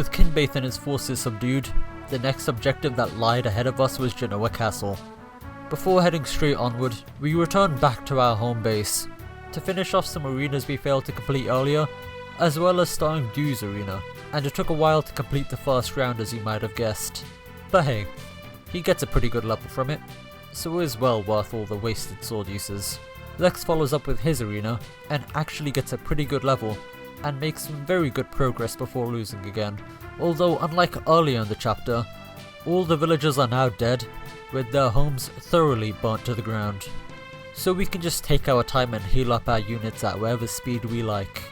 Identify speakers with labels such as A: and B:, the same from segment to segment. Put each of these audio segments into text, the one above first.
A: With Kinbaith and his forces subdued, the next objective that lied ahead of us was Genanoa Castle. Before heading straight onward, we returned back to our home base, to finish off some arenas we failed to complete earlier, as well as starting Du's arena, and it took a while to complete the first round as you might have guessed. But hey, he gets a pretty good level from it, so it is well worth all the wasted sword uses. Lex follows up with his arena, and actually gets a pretty good level, and makes some very good progress before losing again, although unlike earlier in the chapter, all the villagers are now dead, with their homes thoroughly burnt to the ground. So we can just take our time and heal up our units at whatever speed we like.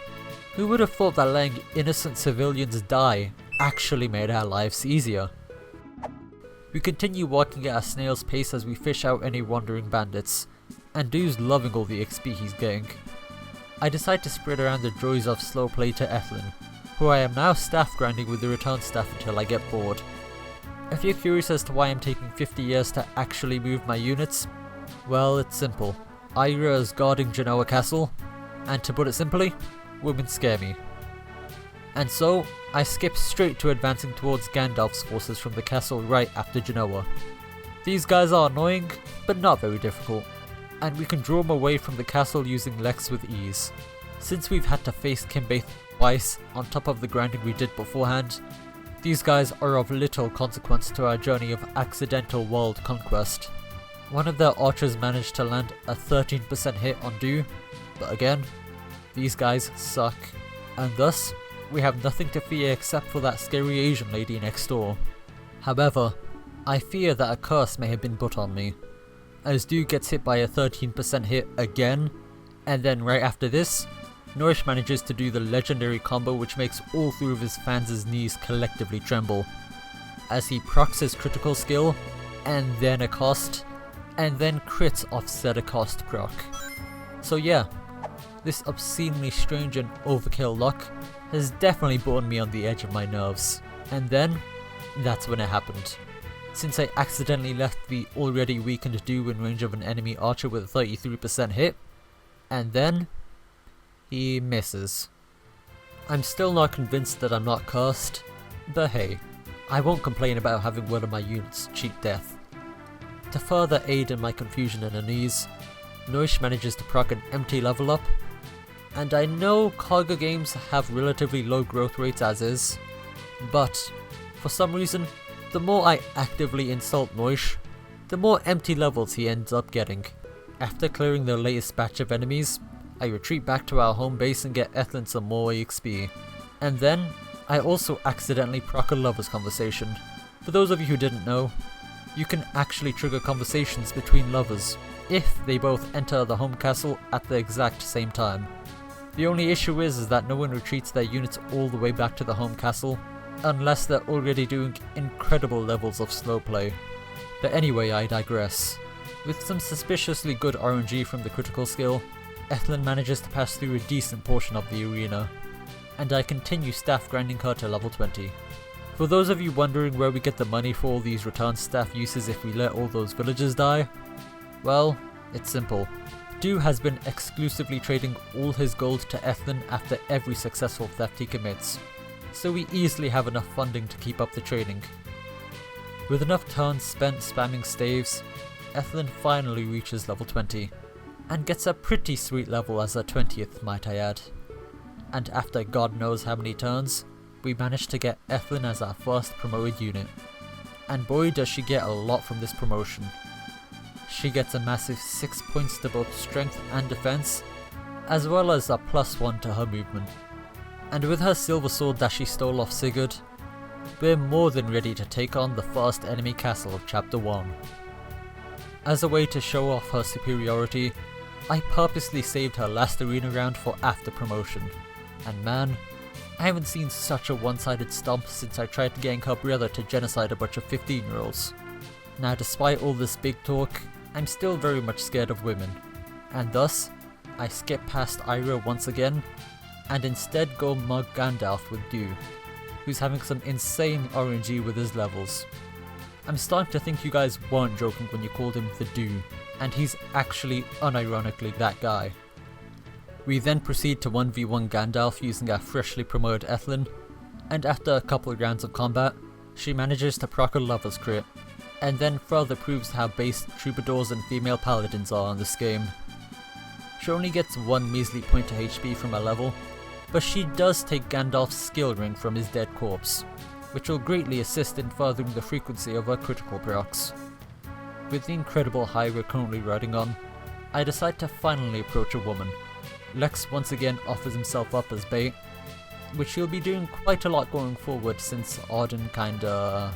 A: Who would have thought that letting innocent civilians die actually made our lives easier? We continue walking at a snail's pace as we fish out any wandering bandits, and Du's loving all the XP he's getting. I decide to spread around the joys of slow play to Ephlyn, who I am now staff grinding with the return staff until I get bored. If you're curious as to why I'm taking 50 years to actually move my units, well, it's simple. Ira is guarding Genanoa Castle, and to put it simply, women scare me. And so, I skip straight to advancing towards Gandalf's forces from the castle right after Genanoa. These guys are annoying, but not very difficult, and we can draw them away from the castle using Lex with ease. Since we've had to face Kinbaith twice on top of the grinding we did beforehand, these guys are of little consequence to our journey of accidental world conquest. One of their archers managed to land a 13% hit on Du, but again, these guys suck, and thus, we have nothing to fear except for that scary Asian lady next door. However, I fear that a curse may have been put on me, as Du gets hit by a 13% hit again, and then right after this, Nourish manages to do the legendary combo which makes all three of his fans' knees collectively tremble, as he procs his critical skill, and then a cost, and then crits off said cost proc. So yeah, this obscenely strange and overkill luck has definitely borne me on the edge of my nerves, and then, that's when it happened. Since I accidentally left the already weakened Du in range of an enemy archer with a 33% hit, and then, he misses. I'm still not convinced that I'm not cursed, but hey, I won't complain about having one of my units cheat death. To further aid in my confusion and unease, Nourish manages to proc an empty level up, and I know cargo games have relatively low growth rates as is, but for some reason, the more I actively insult Nourish, the more empty levels he ends up getting. After clearing the latest batch of enemies, I retreat back to our home base and get Ephlyn some more XP. And then, I also accidentally proc a lover's conversation. For those of you who didn't know, you can actually trigger conversations between lovers, if they both enter the home castle at the exact same time. The only issue is that no one retreats their units all the way back to the home castle, unless they're already doing incredible levels of slow play. But anyway, I digress. With some suspiciously good RNG from the critical skill, Ephlyn manages to pass through a decent portion of the arena, and I continue staff grinding her to level 20. For those of you wondering where we get the money for all these return staff uses if we let all those villagers die, well, it's simple. Du has been exclusively trading all his gold to Ephlyn after every successful theft he commits, so we easily have enough funding to keep up the trading. With enough turns spent spamming staves, Ephlyn finally reaches level 20, and gets a pretty sweet level as her 20th, might I add. And after God knows how many turns, we managed to get Ephlyn as our first promoted unit. And boy does she get a lot from this promotion. She gets a massive 6 points to both strength and defense, as well as a +1 to her movement. And with her silver sword that she stole off Sigurd, we're more than ready to take on the first enemy castle of chapter 1. As a way to show off her superiority, I purposely saved her last arena round for after promotion, and man, I haven't seen such a one-sided stomp since I tried to gang her brother to genocide a bunch of 15-year-olds. Now despite all this big talk, I'm still very much scared of women, and thus, I skip past Ira once again, and instead go mug Gandalf with Du, who's having some insane RNG with his levels. I'm starting to think you guys weren't joking when you called him the Du, and he's actually unironically that guy. We then proceed to 1v1 Gandalf using our freshly promoted Ephlyn, and after a couple of rounds of combat, she manages to proc a lover's crit, and then further proves how based troubadours and female paladins are in this game. She only gets 1 measly point to HP from a level, but she does take Gandalf's skill ring from his dead corpse, which will greatly assist in furthering the frequency of her critical procs. With the incredible high we're currently riding on, I decide to finally approach a woman. Lex once again offers himself up as bait, which he'll be doing quite a lot going forward since Arden kinda...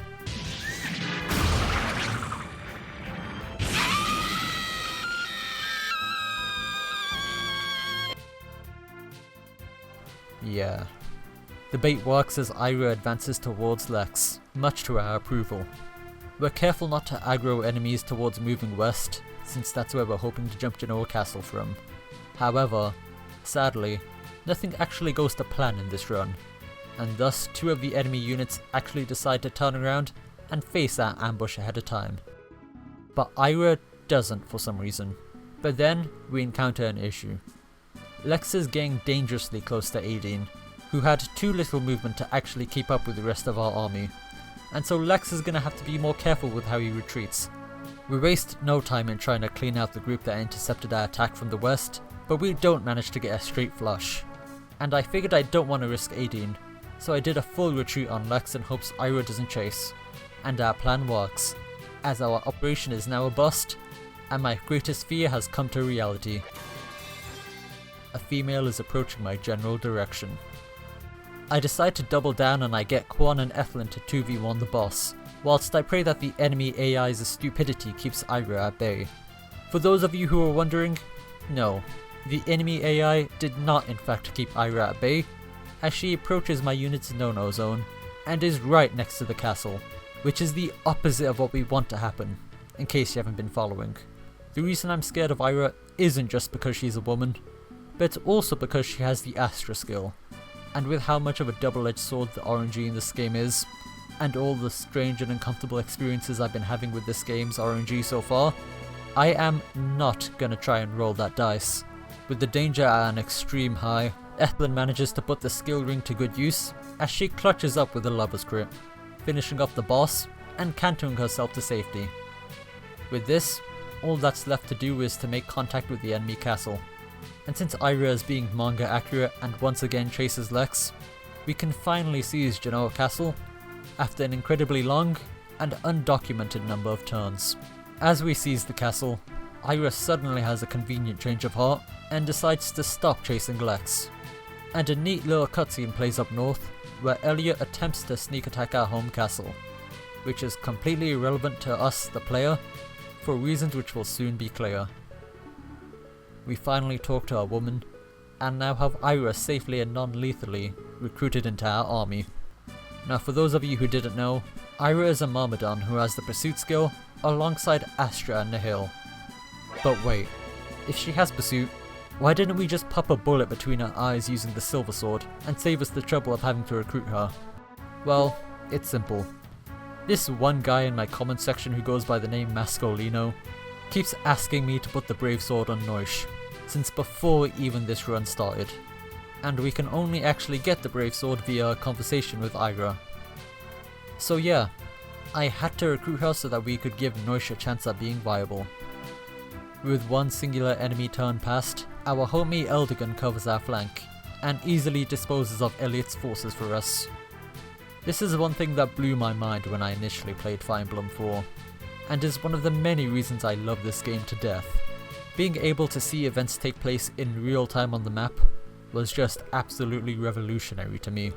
A: yeah. The bait works as Ira advances towards Lex, much to our approval. We're careful not to aggro enemies towards moving west, since that's where we're hoping to jump Genanoa Castle from. However, sadly, nothing actually goes to plan in this run, and thus 2 of the enemy units actually decide to turn around and face our ambush ahead of time. But Ira doesn't for some reason. But then, we encounter an issue. Lex is getting dangerously close to Aideen, who had too little movement to actually keep up with the rest of our army, and so Lex is going to have to be more careful with how he retreats. We waste no time in trying to clean out the group that intercepted our attack from the west, but we don't manage to get a straight flush. And I figured I don't want to risk Aideen, so I did a full retreat on Lex in hopes Ira doesn't chase. And our plan works, as our operation is now a bust, and my greatest fear has come to reality. A female is approaching my general direction. I decide to double down and I get Quan and Ephlyn to 2v1 the boss, whilst I pray that the enemy AI's stupidity keeps Ira at bay. For those of you who are wondering, no, the enemy AI did not in fact keep Ira at bay, as she approaches my unit's no-no zone, and is right next to the castle, which is the opposite of what we want to happen, in case you haven't been following. The reason I'm scared of Ira isn't just because she's a woman, but also because she has the Astra skill, and with how much of a double-edged sword the RNG in this game is, and all the strange and uncomfortable experiences I've been having with this game's RNG so far, I am not gonna try and roll that dice. With the danger at an extreme high, Ephlyn manages to put the skill ring to good use as she clutches up with a lover's crit, finishing off the boss and cantering herself to safety. With this, all that's left to do is to make contact with the enemy castle, and since Ira is being manga accurate and once again chases Lex, we can finally seize Genanoa Castle after an incredibly long and undocumented number of turns. As we seize the castle, Ira suddenly has a convenient change of heart and decides to stop chasing Lex. And a neat little cutscene plays up north where Elliot attempts to sneak attack our home castle, which is completely irrelevant to us, the player, for reasons which will soon be clear. We finally talk to our woman, and now have Ira safely and non-lethally recruited into our army. Now for those of you who didn't know, Ira is a Myrmidon who has the pursuit skill alongside Astra and Nihil. But wait, if she has pursuit, why didn't we just pop a bullet between her eyes using the silver sword and save us the trouble of having to recruit her? Well, it's simple. This one guy in my comment section who goes by the name Mascolino keeps asking me to put the brave sword on Noish, since before even this run started, and we can only actually get the brave sword via a conversation with Ira. So yeah, I had to recruit her so that we could give Noish a chance at being viable. With one singular enemy turn past, our homie Eldigan covers our flank, and easily disposes of Elliot's forces for us. This is one thing that blew my mind when I initially played Fire Emblem 4, and is one of the many reasons I love this game to death. Being able to see events take place in real time on the map was just absolutely revolutionary to me,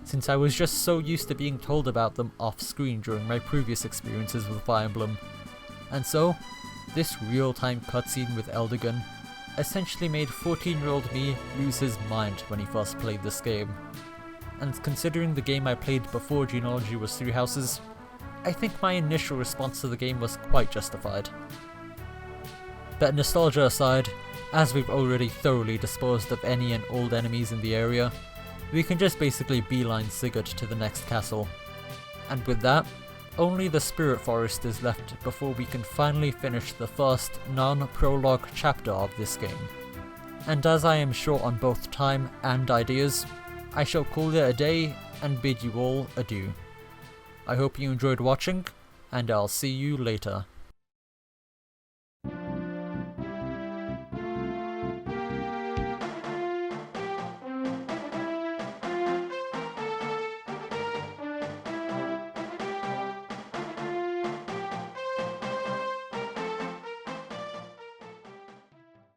A: since I was just so used to being told about them off screen during my previous experiences with Fire Emblem. And so, this real-time cutscene with Eldigan essentially made 14-year-old me lose his mind when he first played this game. And considering the game I played before Genealogy was Three Houses, I think my initial response to the game was quite justified. But nostalgia aside, as we've already thoroughly disposed of any and old enemies in the area, we can just basically beeline Sigurd to the next castle. And with that, only the Spirit Forest is left before we can finally finish the first non-prologue chapter of this game. And as I am short on both time and ideas, I shall call it a day and bid you all adieu. I hope you enjoyed watching, and I'll see you later.